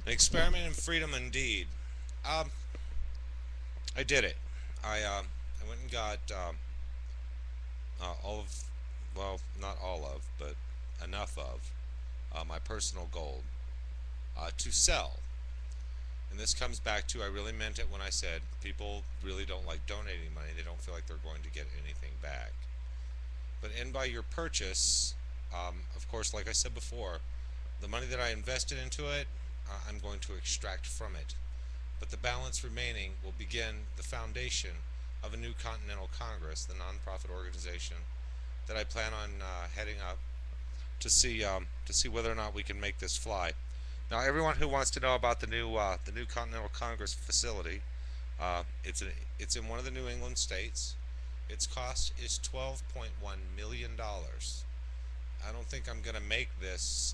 An experiment in freedom, indeed. Um, I did it. I went and got all of, well, not all of, but enough of my personal gold to sell. And this comes back to I really meant it when I said people really don't like donating money. They don't feel like they're going to get anything back. But in by your purchase, of course, like I said before, the money that I invested into it, I'm going to extract from it. But the balance remaining will begin the foundation of a new Continental Congress, the nonprofit organization that I plan on heading up to see whether or not we can make this fly. Now, everyone who wants to know about the new Continental Congress facility, it's in one of the New England states. Its cost is $12.1 million. I don't think I'm going to make this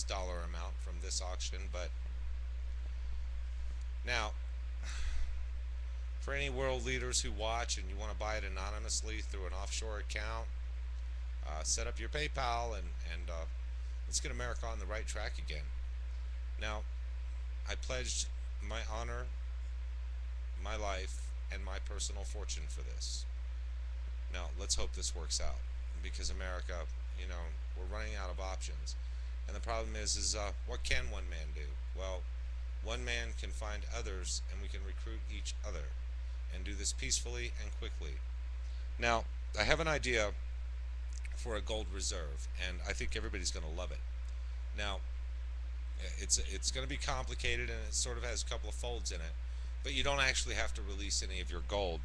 dollar amount from this auction, but now for any world leaders who watch and you want to buy it anonymously through an offshore account, set up your PayPal and let's get America on the right track again. Now, I pledged my honor, my life, and my personal fortune for this. Now, let's hope this works out because America, you know, we're running out of options. And the problem is what can one man do? Well, one man can find others, and we can recruit each other, and do this peacefully and quickly. Now, I have an idea for a gold reserve, and I think everybody's going to love it. Now, it's going to be complicated, and it sort of has a couple of folds in it, but you don't actually have to release any of your gold.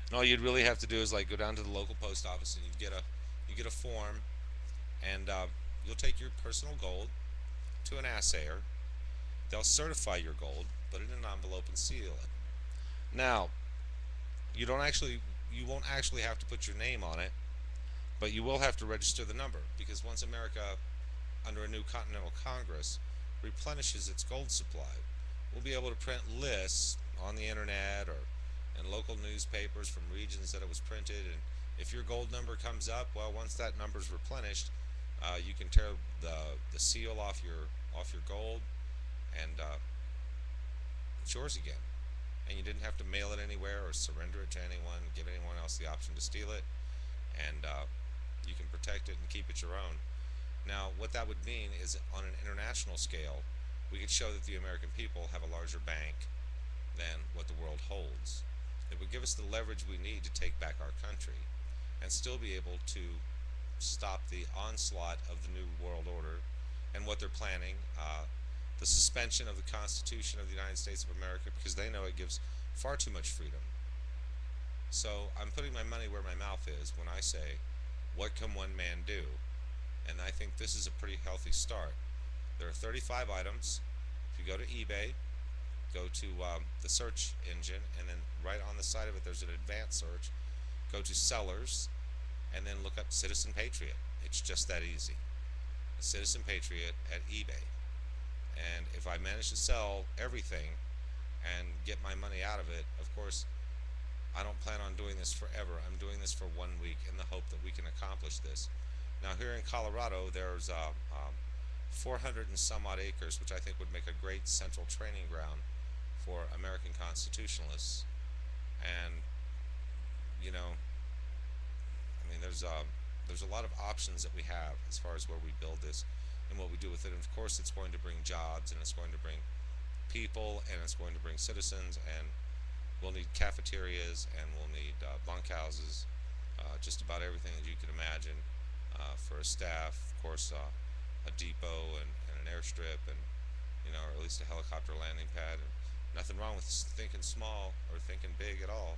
And all you'd really have to do is like go down to the local post office, and you get a form, and you'll take your personal gold to an assayer. They'll certify your gold, put it in an envelope, and seal it. Now, you won't actually have to put your name on it, but you will have to register the number because once America, under a new Continental Congress, replenishes its gold supply, we'll be able to print lists on the internet or in local newspapers from regions that it was printed. And if your gold number comes up, well, once that number is replenished, you can tear the seal off your gold, and it's yours again. And you didn't have to mail it anywhere or surrender it to anyone, give anyone else the option to steal it, and you can protect it and keep it your own. Now, what that would mean is on an international scale, we could show that the American people have a larger bank than what the world holds. It would give us the leverage we need to take back our country and still be able to stop the onslaught of the New World Order and what they're planning, the suspension of the Constitution of the United States of America, because they know it gives far too much freedom. So I'm putting my money where my mouth is when I say, what can one man do? And I think this is a pretty healthy start. There are 35 items. If you go to eBay, go to the search engine, and then right on the side of it there's an advanced search. Go to sellers, and then look up Citizen Patriot. It's just that easy. Citizen Patriot at eBay. And if I manage to sell everything and get my money out of it, of course, I don't plan on doing this forever. I'm doing this for 1 week in the hope that we can accomplish this. Now, here in Colorado, there's 400 and some odd acres, which I think would make a great central training ground for American constitutionalists. And, you know, I mean, there's a lot of options that we have as far as where we build this and what we do with it. And of course, it's going to bring jobs, and it's going to bring people, and it's going to bring citizens, and we'll need cafeterias, and we'll need bunkhouses, just about everything that you can imagine for a staff. Of course, a depot and an airstrip, and or at least a helicopter landing pad. And nothing wrong with thinking small or thinking big at all,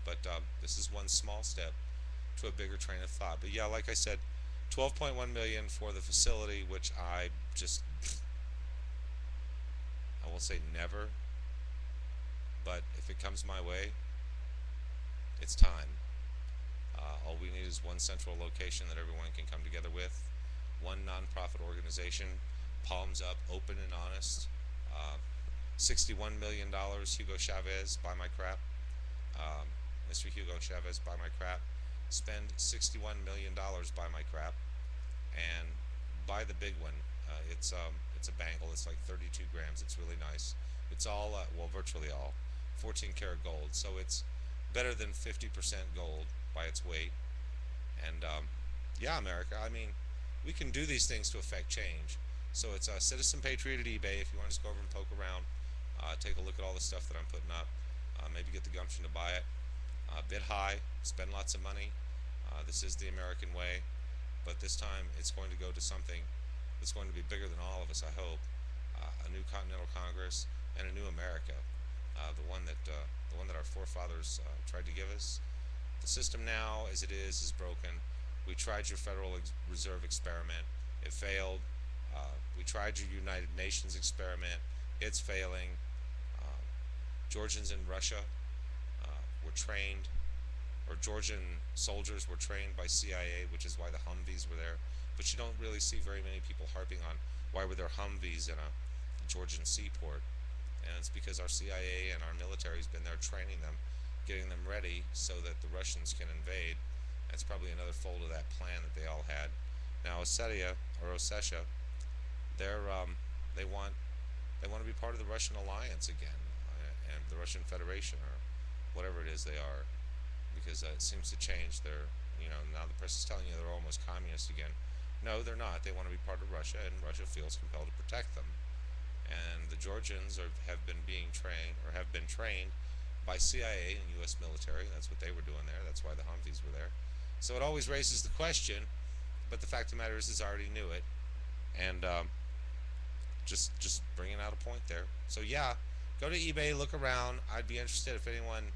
but this is one small step to a bigger train of thought. But yeah, like I said, 12.1 million for the facility, which I won't say never, but if it comes my way, it's time. All we need is one central location that everyone can come together with, one nonprofit organization, palms up, open and honest. $61 million, Hugo Chavez, buy my crap. Mr. Hugo Chavez, buy my crap. Spend $61 million, buy my crap, and buy the big one. It's a bangle. It's like 32 grams. It's really nice. It's all well, virtually all 14 karat gold. So it's better than 50% gold by its weight. And yeah, America. I mean, we can do these things to affect change. So it's a Citizen Patriot at eBay. If you want to just go over and poke around, take a look at all the stuff that I'm putting up. Maybe get the gumption to buy it. Bid high, spend lots of money. This is the American way, but this time it's going to go to something that's going to be bigger than all of us, I hope. A new Continental Congress and a new America, the one that our forefathers tried to give us. The system now, as it is broken. We tried your Federal Reserve experiment. It failed. We tried your United Nations experiment. It's failing. Uh, Georgians in Russia were trained, or Georgian soldiers were trained by CIA, which is why the Humvees were there. But you don't really see very many people harping on why were there Humvees in a Georgian seaport. And it's because our CIA and our military's been there training them, getting them ready so that the Russians can invade. That's probably another fold of that plan that they all had. Now Ossetia, they want to be part of the Russian alliance again, and the Russian Federation, or whatever it is they are, because it seems to change their, now the press is telling you they're almost communist again. No, they're not. They want to be part of Russia, and Russia feels compelled to protect them. And the Georgians have been being trained, or have been trained by CIA and U.S. military. That's what they were doing there. That's why the Humvees were there. So it always raises the question, but the fact of the matter is I already knew it, and just bringing out a point there. So yeah, go to eBay, look around. I'd be interested if anyone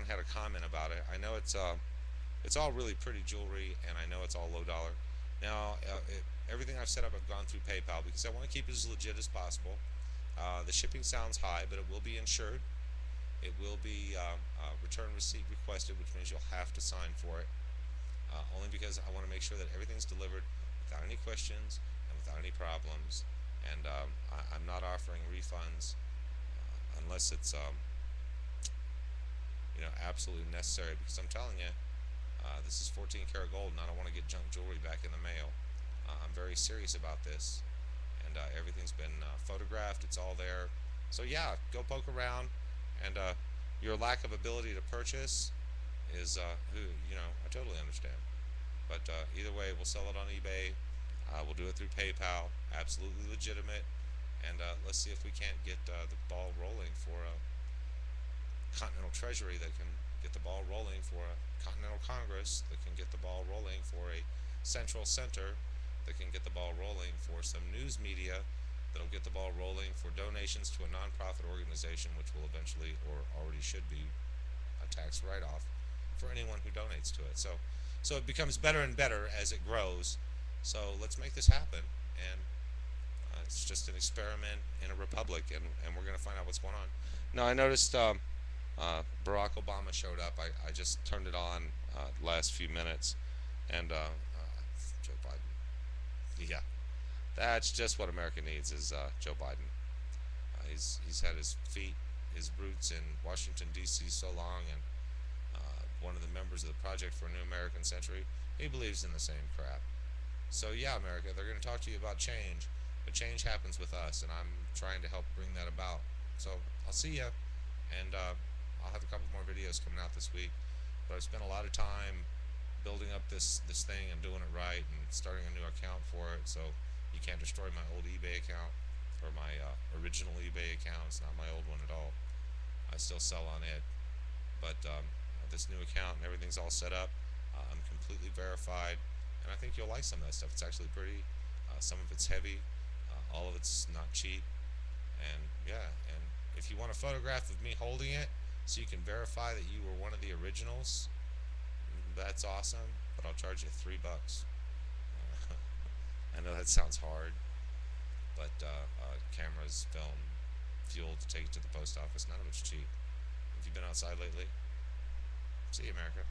had a comment about it. I know it's all really pretty jewelry, and I know it's all low dollar. Now, everything I've set up, I've gone through PayPal because I want to keep it as legit as possible. The shipping sounds high, but it will be insured. It will be return receipt requested, which means you'll have to sign for it. Only because I want to make sure that everything's delivered without any questions and without any problems. And I'm not offering refunds unless it's absolutely necessary, because I'm telling you, this is 14 karat gold, and I don't want to get junk jewelry back in the mail. I'm very serious about this, and everything's been photographed. It's all there. So yeah, go poke around, and your lack of ability to purchase is, I totally understand. But either way, we'll sell it on eBay. We'll do it through PayPal. Absolutely legitimate. And let's see if we can't get the ball rolling for Continental Treasury that can get the ball rolling, for a Continental Congress that can get the ball rolling, for a Central Center that can get the ball rolling, for some news media that'll get the ball rolling, for donations to a nonprofit organization, which will eventually, or already should be, a tax write-off for anyone who donates to it. So it becomes better and better as it grows. So let's make this happen. And it's just an experiment in a republic, and we're going to find out what's going on. Now, I noticed Barack Obama showed up. I just turned it on the last few minutes, and Joe Biden. Yeah, that's just what America needs, is Joe Biden. He's had his roots in Washington, D.C. so long, and one of the members of the Project for a New American Century. He believes in the same crap. So yeah, America, they're going to talk to you about change, but change happens with us, and I'm trying to help bring that about. So I'll see ya, and I'll have a couple more videos coming out this week. But I've spent a lot of time building up this thing and doing it right, and starting a new account for it, so you can't destroy my old eBay account, or my original eBay account. It's not my old one at all. I still sell on it, but this new account and everything's all set up. I'm completely verified, and I think you'll like some of that stuff. It's actually pretty. Some of it's heavy. All of it's not cheap. And yeah, and if you want a photograph of me holding it so you can verify that you were one of the originals, that's awesome, but I'll charge you $3. I know that sounds hard, but cameras, film, fuel to take it to the post office, none of it's cheap. Have you been outside lately? See you, America.